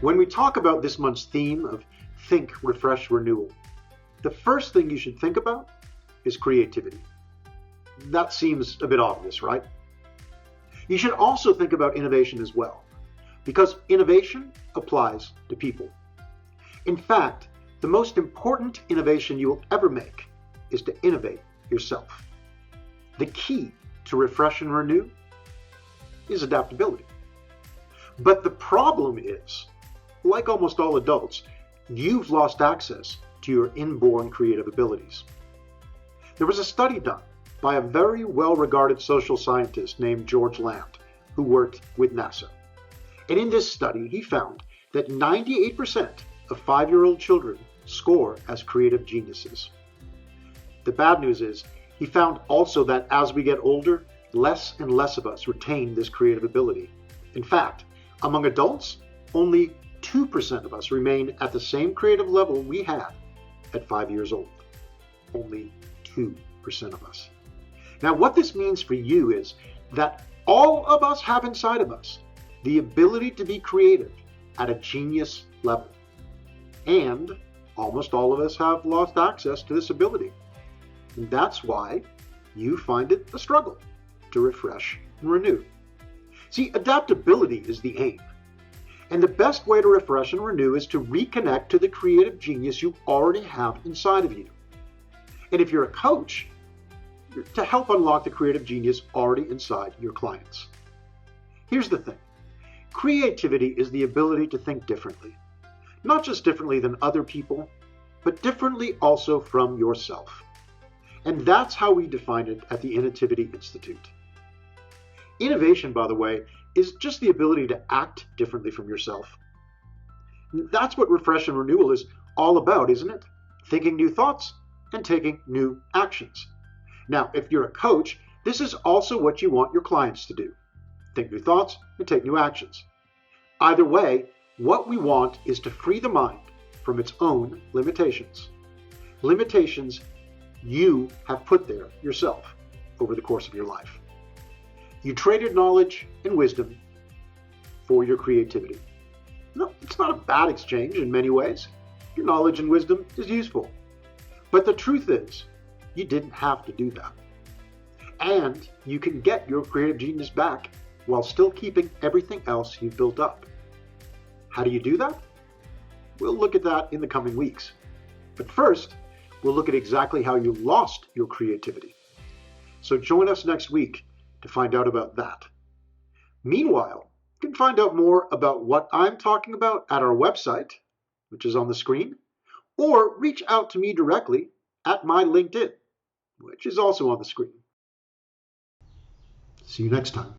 When we talk about this month's theme of Think, Refresh, Renewal, the first thing you should think about is creativity. That seems a bit obvious, right? You should also think about innovation as well, because innovation applies to people. In fact, the most important innovation you will ever make is to innovate yourself. The key to refresh and renew is adaptability. But the problem is, like almost all adults, you've lost access to your inborn creative abilities. There was a study done by a very well-regarded social scientist named George Land, who worked with NASA. And in this study, he found that 98% of 5-year-old children score as creative geniuses. The bad news is, he found also that as we get older, less and less of us retain this creative ability. In fact, among adults, only 2% of us remain at the same creative level we had at 5 years old. Only 2% of us. Now, what this means for you is that all of us have inside of us the ability to be creative at a genius level. And almost all of us have lost access to this ability. And that's why you find it a struggle to refresh and renew. See, adaptability is the aim. And the best way to refresh and renew is to reconnect to the creative genius you already have inside of you. And if you're a coach, to help unlock the creative genius already inside your clients. Here's the thing. Creativity is the ability to think differently. Not just differently than other people, but differently also from yourself. And that's how we define it at the Innovativity Institute. Innovation, by the way, is just the ability to act differently from yourself. That's what refresh and renewal is all about, isn't it? Thinking new thoughts and taking new actions. Now, if you're a coach, this is also what you want your clients to do. Think new thoughts and take new actions. Either way, what we want is to free the mind from its own limitations. Limitations you have put there yourself over the course of your life. You traded knowledge and wisdom for your creativity. No, it's not a bad exchange in many ways. Your knowledge and wisdom is useful. But the truth is, you didn't have to do that. And you can get your creative genius back while still keeping everything else you've built up. How do you do that? We'll look at that in the coming weeks. But first, we'll look at exactly how you lost your creativity. So join us next week to find out about that. Meanwhile, you can find out more about what I'm talking about at our website, which is on the screen, or reach out to me directly at my LinkedIn, which is also on the screen. See you next time.